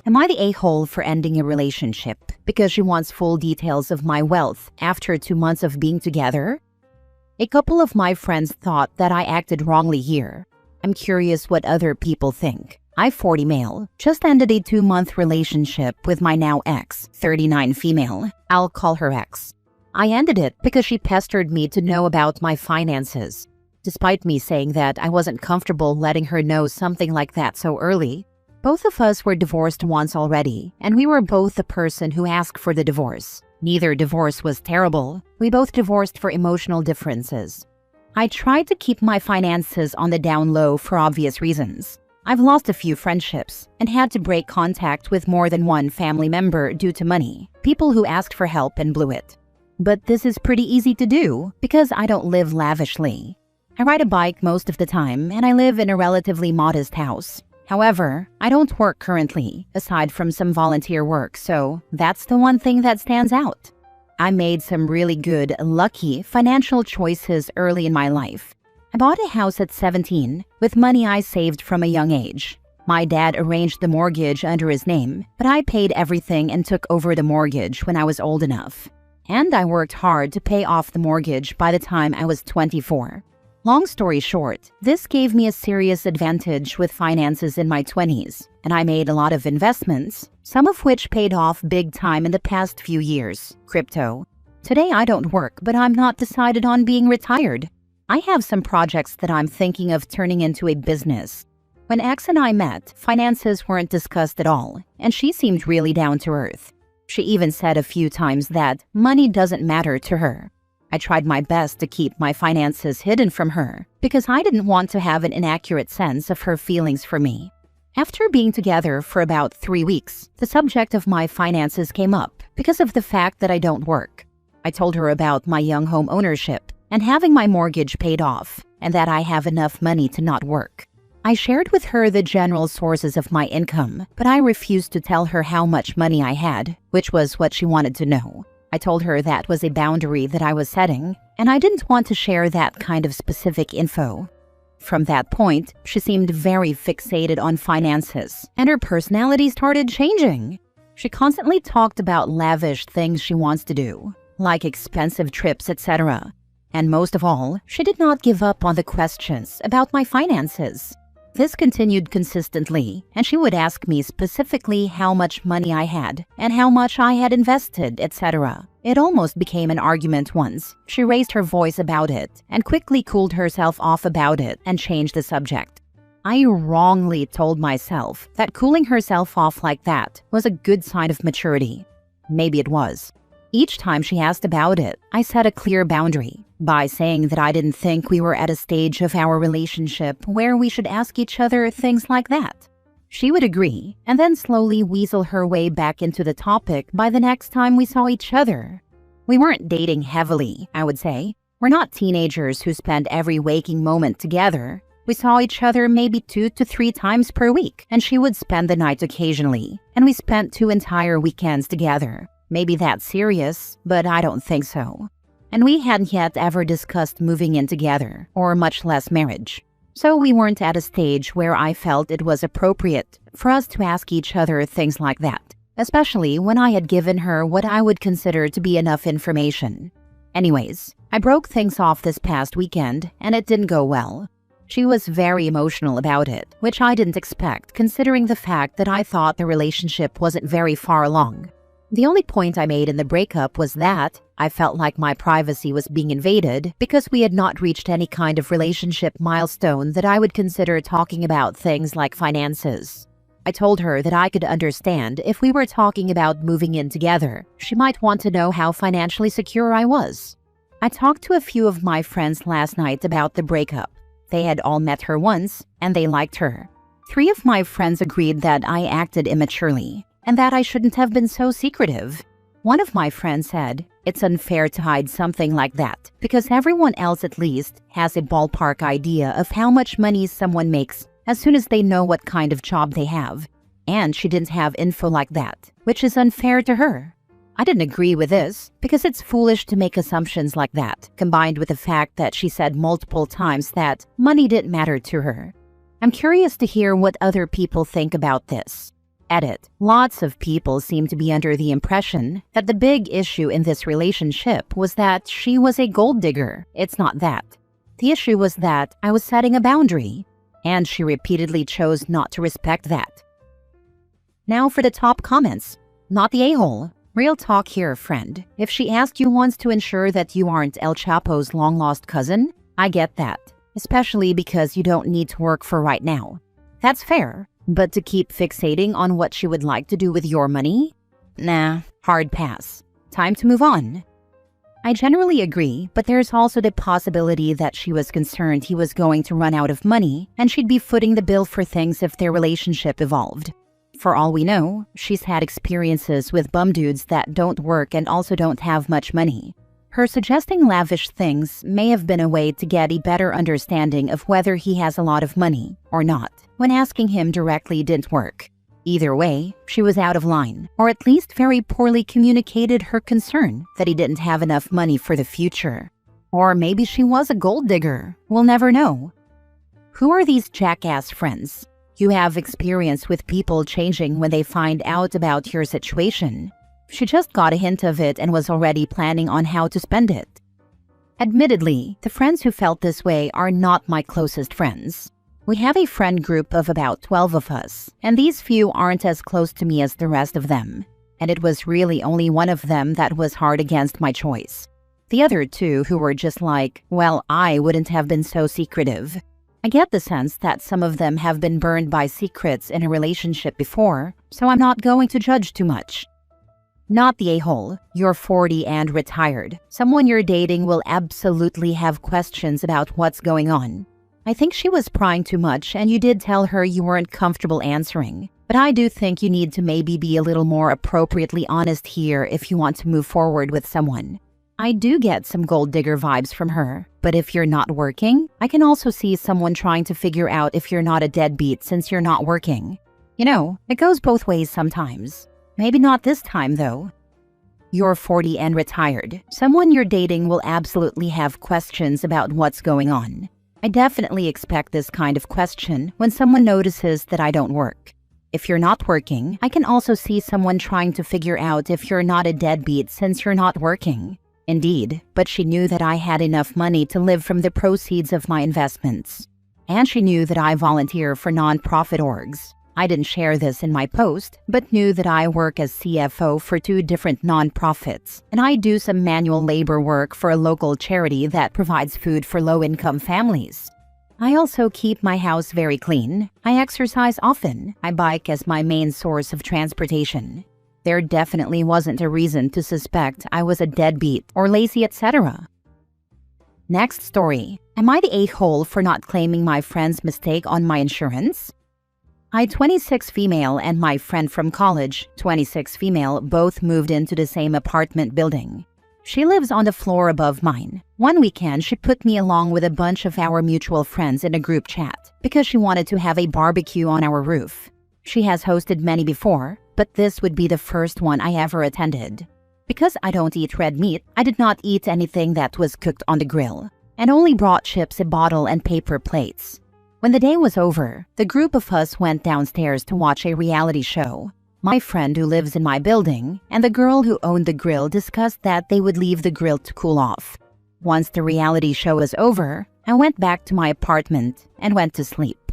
Am I the a-hole for ending a relationship because she wants full details of my wealth after 2 months of being together? A couple of my friends thought that I acted wrongly here. I'm curious what other people think. I, 40 male, just ended a 2-month relationship with my now ex, 39 female. I'll call her ex. I ended it because she pestered me to know about my finances. Despite me saying that I wasn't comfortable letting her know something like that so early, both of us were divorced once already, and we were both the person who asked for the divorce. Neither divorce was terrible. We both divorced for emotional differences. I tried to keep my finances on the down low for obvious reasons. I've lost a few friendships and had to break contact with more than one family member due to money, people who asked for help and blew it. But this is pretty easy to do because I don't live lavishly. I ride a bike most of the time and I live in a relatively modest house. However, I don't work currently, aside from some volunteer work, so that's the one thing that stands out. I made some really good, lucky financial choices early in my life. I bought a house at 17 with money I saved from a young age. My dad arranged the mortgage under his name, but I paid everything and took over the mortgage when I was old enough. And I worked hard to pay off the mortgage by the time I was 24. Long story short, this gave me a serious advantage with finances in my 20s, and I made a lot of investments, some of which paid off big time in the past few years. Crypto. Today I don't work, but I'm not decided on being retired. I have some projects that I'm thinking of turning into a business. When X and I met, finances weren't discussed at all, and she seemed really down to earth. She even said a few times that money doesn't matter to her. I tried my best to keep my finances hidden from her because I didn't want to have an inaccurate sense of her feelings for me. After being together for about 3 weeks, the subject of my finances came up because of the fact that I don't work. I told her about my young home ownership and having my mortgage paid off, and that I have enough money to not work. I shared with her the general sources of my income, but I refused to tell her how much money I had, which was what she wanted to know. I told her that was a boundary that I was setting, and I didn't want to share that kind of specific info. From that point, she seemed very fixated on finances, and her personality started changing. She constantly talked about lavish things she wants to do, like expensive trips, etc. And most of all, she did not give up on the questions about my finances. This continued consistently, and she would ask me specifically how much money I had and how much I had invested, etc. It almost became an argument once. She raised her voice about it and quickly cooled herself off about it and changed the subject. I wrongly told myself that cooling herself off like that was a good sign of maturity. Maybe it was. Each time she asked about it, I set a clear boundary by saying that I didn't think we were at a stage of our relationship where we should ask each other things like that. She would agree, and then slowly weasel her way back into the topic by the next time we saw each other. We weren't dating heavily, I would say. We're not teenagers who spend every waking moment together. We saw each other maybe 2 to 3 times per week, and she would spend the night occasionally, and we spent 2 entire weekends together. Maybe that's serious, but I don't think so. And we hadn't yet ever discussed moving in together, or much less marriage. So we weren't at a stage where I felt it was appropriate for us to ask each other things like that, especially when I had given her what I would consider to be enough information. Anyways, I broke things off this past weekend, and it didn't go well. She was very emotional about it, which I didn't expect considering the fact that I thought the relationship wasn't very far along. The only point I made in the breakup was that I felt like my privacy was being invaded because we had not reached any kind of relationship milestone that I would consider talking about things like finances. I told her that I could understand if we were talking about moving in together. She might want to know how financially secure I was. I talked to a few of my friends last night about the breakup. They had all met her once, and they liked her. 3 of my friends agreed that I acted immaturely, and that I shouldn't have been so secretive. One of my friends said, "It's unfair to hide something like that, because everyone else at least has a ballpark idea of how much money someone makes as soon as they know what kind of job they have. And she didn't have info like that, which is unfair to her." I didn't agree with this, because it's foolish to make assumptions like that, combined with the fact that she said multiple times that money didn't matter to her. I'm curious to hear what other people think about this. Edit. Lots of people seem to be under the impression that the big issue in this relationship was that she was a gold digger. It's not that. The issue was that I was setting a boundary, and she repeatedly chose not to respect that. Now for the top comments. Not the a-hole. Real talk here, friend. If she asked you once to ensure that you aren't El Chapo's long-lost cousin, I get that. Especially because you don't need to work for right now. That's fair. But to keep fixating on what she would like to do with your money? Nah, hard pass. Time to move on. I generally agree, but there's also the possibility that she was concerned he was going to run out of money and she'd be footing the bill for things if their relationship evolved. For all we know, she's had experiences with bum dudes that don't work and also don't have much money. Her suggesting lavish things may have been a way to get a better understanding of whether he has a lot of money or not, when asking him directly didn't work. Either way, she was out of line, or at least very poorly communicated her concern that he didn't have enough money for the future. Or maybe she was a gold digger. We'll never know. Who are these jackass friends? You have experience with people changing when they find out about your situation. She just got a hint of it and was already planning on how to spend it. Admittedly, the friends who felt this way are not my closest friends. We have a friend group of about 12 of us, and these few aren't as close to me as the rest of them. And it was really only one of them that was hard against my choice. The other two who were just like, well, I wouldn't have been so secretive. I get the sense that some of them have been burned by secrets in a relationship before, so I'm not going to judge too much. Not the a-hole. You're 40 and retired. Someone you're dating will absolutely have questions about what's going on. I think she was prying too much and you did tell her you weren't comfortable answering. But I do think you need to maybe be a little more appropriately honest here if you want to move forward with someone. I do get some gold digger vibes from her, but if you're not working, I can also see someone trying to figure out if you're not a deadbeat since you're not working. You know, it goes both ways sometimes. Maybe not this time, though. You're 40 and retired. Someone you're dating will absolutely have questions about what's going on. I definitely expect this kind of question when someone notices that I don't work. If you're not working, I can also see someone trying to figure out if you're not a deadbeat since you're not working. Indeed, but she knew that I had enough money to live from the proceeds of my investments. And she knew that I volunteer for non-profit orgs. I didn't share this in my post, but knew that I work as CFO for 2 different non-profits, and I do some manual labor work for a local charity that provides food for low-income families. I also keep my house very clean. I exercise often. I bike as my main source of transportation. There definitely wasn't a reason to suspect I was a deadbeat or lazy, etc. Next story. Am I the a-hole for not claiming my friend's mistake on my insurance? I, 26 female, and my friend from college, 26 female, both moved into the same apartment building. She lives on the floor above mine. One weekend, she put me along with a bunch of our mutual friends in a group chat because she wanted to have a barbecue on our roof. She has hosted many before, but this would be the first one I ever attended. Because I don't eat red meat, I did not eat anything that was cooked on the grill, and only brought chips, a bottle, and paper plates. When the day was over, the group of us went downstairs to watch a reality show. My friend who lives in my building and the girl who owned the grill discussed that they would leave the grill to cool off. Once the reality show was over, I went back to my apartment and went to sleep.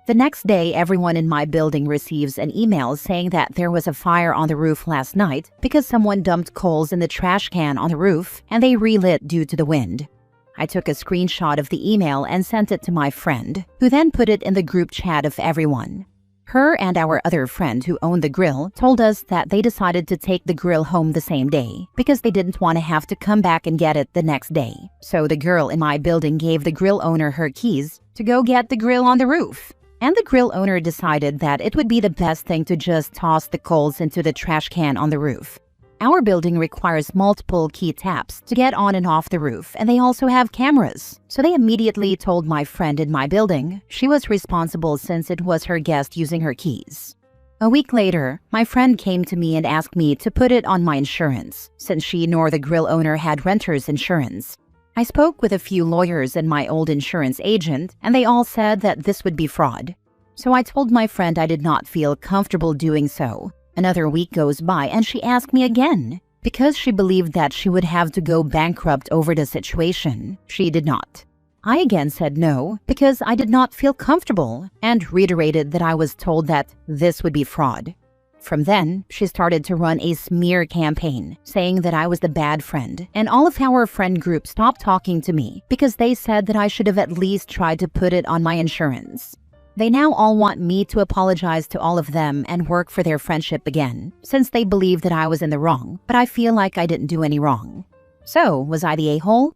The next day, everyone in my building receives an email saying that there was a fire on the roof last night because someone dumped coals in the trash can on the roof and they relit due to the wind. I took a screenshot of the email and sent it to my friend, who then put it in the group chat of everyone. Her and our other friend who owned the grill told us that they decided to take the grill home the same day because they didn't want to have to come back and get it the next day. So the girl in my building gave the grill owner her keys to go get the grill on the roof. And the grill owner decided that it would be the best thing to just toss the coals into the trash can on the roof. Our building requires multiple key taps to get on and off the roof, and they also have cameras. So they immediately told my friend in my building she was responsible since it was her guest using her keys. A week later, my friend came to me and asked me to put it on my insurance, since she nor the grill owner had renter's insurance. I spoke with a few lawyers and my old insurance agent, and they all said that this would be fraud. so I told my friend I did not feel comfortable doing so. Another week goes by and she asked me again. Because she believed that she would have to go bankrupt over the situation, she did not. I again said no because I did not feel comfortable and reiterated that I was told that this would be fraud. From then, she started to run a smear campaign, saying that I was the bad friend, and all of our friend group stopped talking to me because they said that I should have at least tried to put it on my insurance. They now all want me to apologize to all of them and work for their friendship again, since they believe that I was in the wrong, but I feel like I didn't do any wrong. So, was I the a-hole?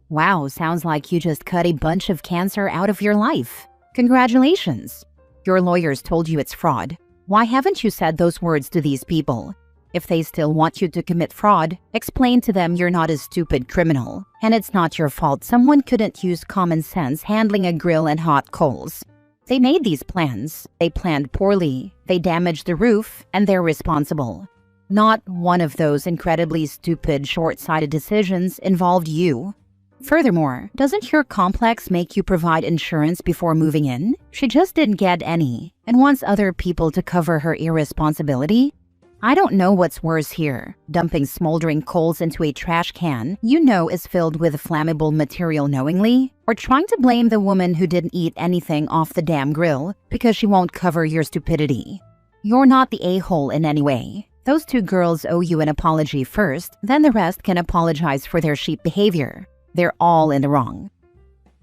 Wow, sounds like you just cut a bunch of cancer out of your life. Congratulations! Your lawyers told you it's fraud. Why haven't you said those words to these people? If they still want you to commit fraud, explain to them you're not a stupid criminal, and it's not your fault someone couldn't use common sense handling a grill and hot coals. They made these plans, they planned poorly, they damaged the roof, and they're responsible. Not one of those incredibly stupid, short-sighted decisions involved you. Furthermore, doesn't your complex make you provide insurance before moving in? She just didn't get any and wants other people to cover her irresponsibility. I don't know what's worse here, dumping smoldering coals into a trash can you know is filled with flammable material knowingly, or trying to blame the woman who didn't eat anything off the damn grill because she won't cover your stupidity. You're not the a-hole in any way. Those two girls owe you an apology first, then the rest can apologize for their sheep behavior. They're all in the wrong.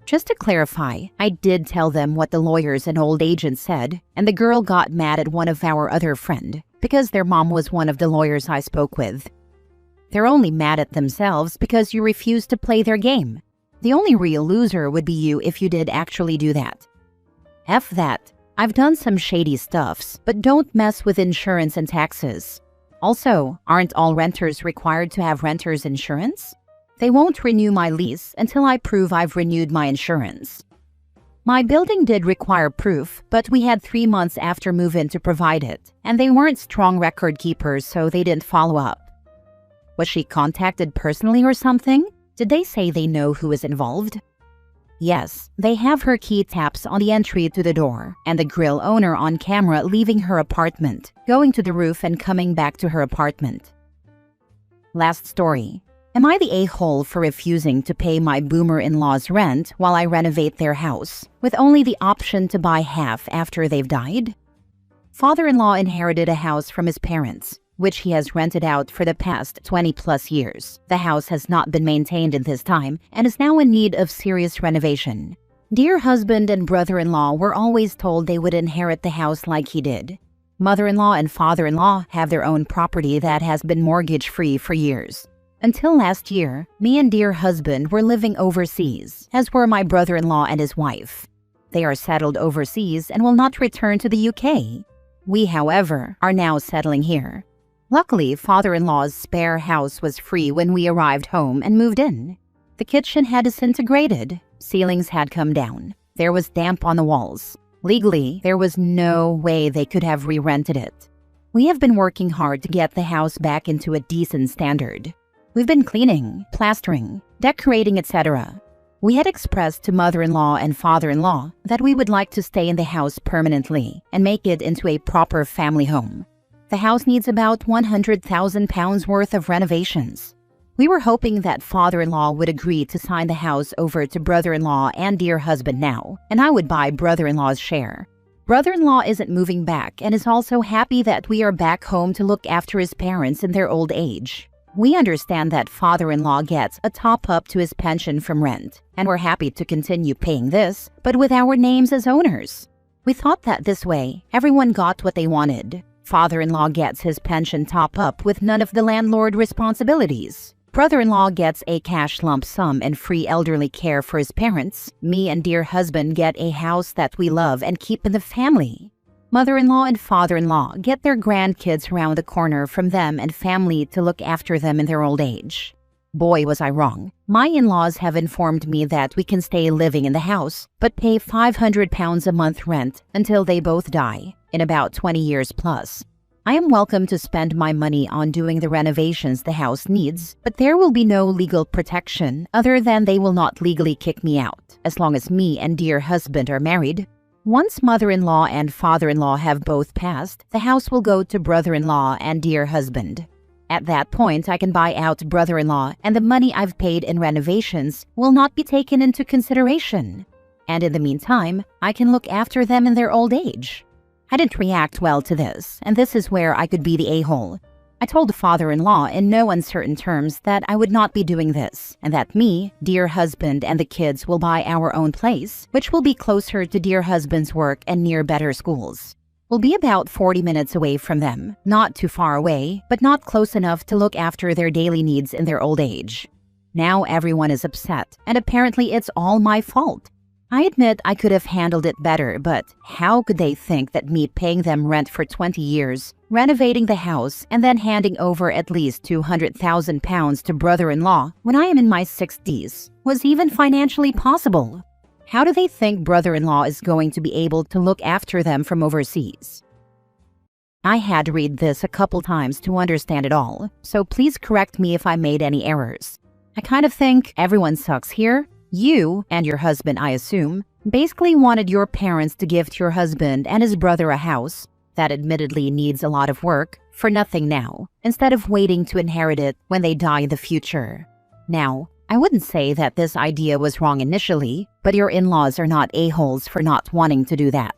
Just to clarify, I did tell them what the lawyers and old agents said, and the girl got mad at one of our other friend because their mom was one of the lawyers I spoke with. They're only mad at themselves because you refused to play their game. The only real loser would be you if you did actually do that. F that. I've done some shady stuffs, but don't mess with insurance and taxes. Also, aren't all renters required to have renter's insurance? They won't renew my lease until I prove I've renewed my insurance. My building did require proof, but we had 3 months after move-in to provide it, and they weren't strong record keepers, so they didn't follow up. Was she contacted personally or something? Did they say they know who is involved? Yes, they have her key taps on the entry to the door, and the grill owner on camera leaving her apartment, going to the roof and coming back to her apartment. Last story. Am I the a-hole for refusing to pay my boomer in-laws rent while I renovate their house, with only the option to buy half after they've died? Father-in-law inherited a house from his parents, which he has rented out for the past 20-plus years. The house has not been maintained in this time and is now in need of serious renovation. Dear husband and brother-in-law were always told they would inherit the house like he did. Mother-in-law and father-in-law have their own property that has been mortgage-free for years. Until last year, me and dear husband were living overseas, as were my brother-in-law and his wife. They are settled overseas and will not return to the UK. We, however, are now settling here. Luckily, father-in-law's spare house was free when we arrived home and moved in. The kitchen had disintegrated, ceilings had come down, there was damp on the walls. Legally, there was no way they could have re-rented it. We have been working hard to get the house back into a decent standard. We've been cleaning, plastering, decorating, etc. We had expressed to mother-in-law and father-in-law that we would like to stay in the house permanently and make it into a proper family home. The house needs about £100,000 worth of renovations. We were hoping that father-in-law would agree to sign the house over to brother-in-law and dear husband now, and I would buy brother-in-law's share. Brother-in-law isn't moving back and is also happy that we are back home to look after his parents in their old age. We understand that father-in-law gets a top-up to his pension from rent, and we're happy to continue paying this, but with our names as owners. We thought that this way, everyone got what they wanted. Father-in-law gets his pension top-up with none of the landlord responsibilities. Brother-in-law gets a cash lump sum and free elderly care for his parents. Me and dear husband get a house that we love and keep in the family. Mother-in-law and father-in-law get their grandkids around the corner from them and family to look after them in their old age. Boy, was I wrong. My in-laws have informed me that we can stay living in the house, but pay £500 a month rent until they both die, in about 20 years plus. I am welcome to spend my money on doing the renovations the house needs, but there will be no legal protection other than they will not legally kick me out, as long as me and dear husband are married. Once mother-in-law and father-in-law have both passed, the house will go to brother-in-law and dear husband. At that point, I can buy out brother-in-law, and the money I've paid in renovations will not be taken into consideration. And in the meantime, I can look after them in their old age. I didn't react well to this, and this is where I could be the a-hole. I told the father-in-law in no uncertain terms that I would not be doing this, and that me, dear husband, and the kids will buy our own place, which will be closer to dear husband's work and near better schools. We'll be about 40 minutes away from them, not too far away, but not close enough to look after their daily needs in their old age. Now everyone is upset, and apparently it's all my fault. I admit I could have handled it better, but how could they think that me paying them rent for 20 years, renovating the house, and then handing over at least £200,000 to brother-in-law when I am in my 60s was even financially possible? How do they think brother-in-law is going to be able to look after them from overseas? I had to read this a couple times to understand it all, so please correct me if I made any errors. I kind of think everyone sucks here. You, and your husband I assume, basically wanted your parents to give to your husband and his brother a house that admittedly needs a lot of work for nothing now, instead of waiting to inherit it when they die in the future. Now, I wouldn't say that this idea was wrong initially, but your in-laws are not a-holes for not wanting to do that.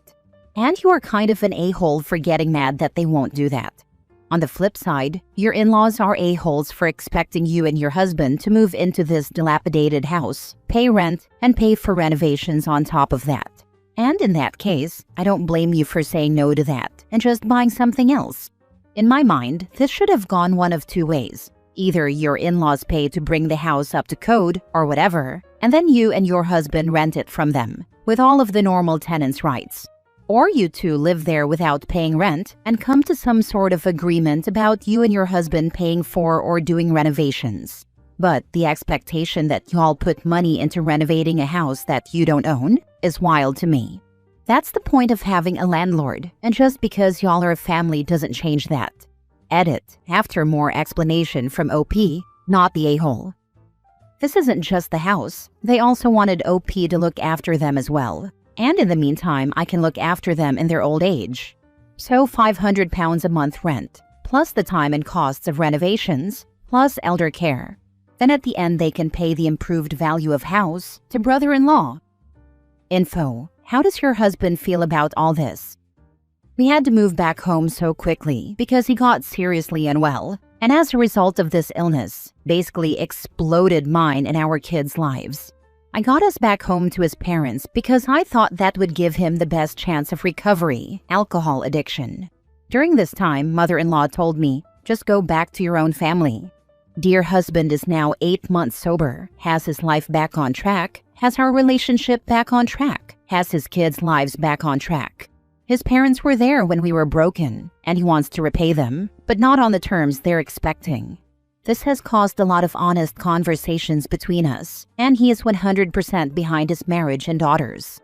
And you are kind of an a-hole for getting mad that they won't do that. On the flip side, your in-laws are a-holes for expecting you and your husband to move into this dilapidated house, pay rent, and pay for renovations on top of that. And in that case, I don't blame you for saying no to that and just buying something else. In my mind, this should have gone one of two ways. Either your in-laws pay to bring the house up to code or whatever, and then you and your husband rent it from them, with all of the normal tenants' rights. Or you two live there without paying rent and come to some sort of agreement about you and your husband paying for or doing renovations. But the expectation that y'all put money into renovating a house that you don't own is wild to me. That's the point of having a landlord, and just because y'all are a family doesn't change that. Edit, after more explanation from OP, not the a-hole. This isn't just the house. They also wanted OP to look after them as well. And in the meantime, I can look after them in their old age. So £500 a month rent, plus the time and costs of renovations, plus elder care. Then at the end they can pay the improved value of house to brother-in-law. Info: how does your husband feel about all this? We had to move back home so quickly because he got seriously unwell, and as a result of this illness, basically exploded mine and our kids' lives. I got us back home to his parents because I thought that would give him the best chance of recovery, alcohol addiction. During this time, mother-in-law told me, just go back to your own family. Dear husband is now 8 months sober, has his life back on track, has our relationship back on track, has his kids' lives back on track. His parents were there when we were broken, and he wants to repay them, but not on the terms they're expecting. This has caused a lot of honest conversations between us, and he is 100% behind his marriage and daughters.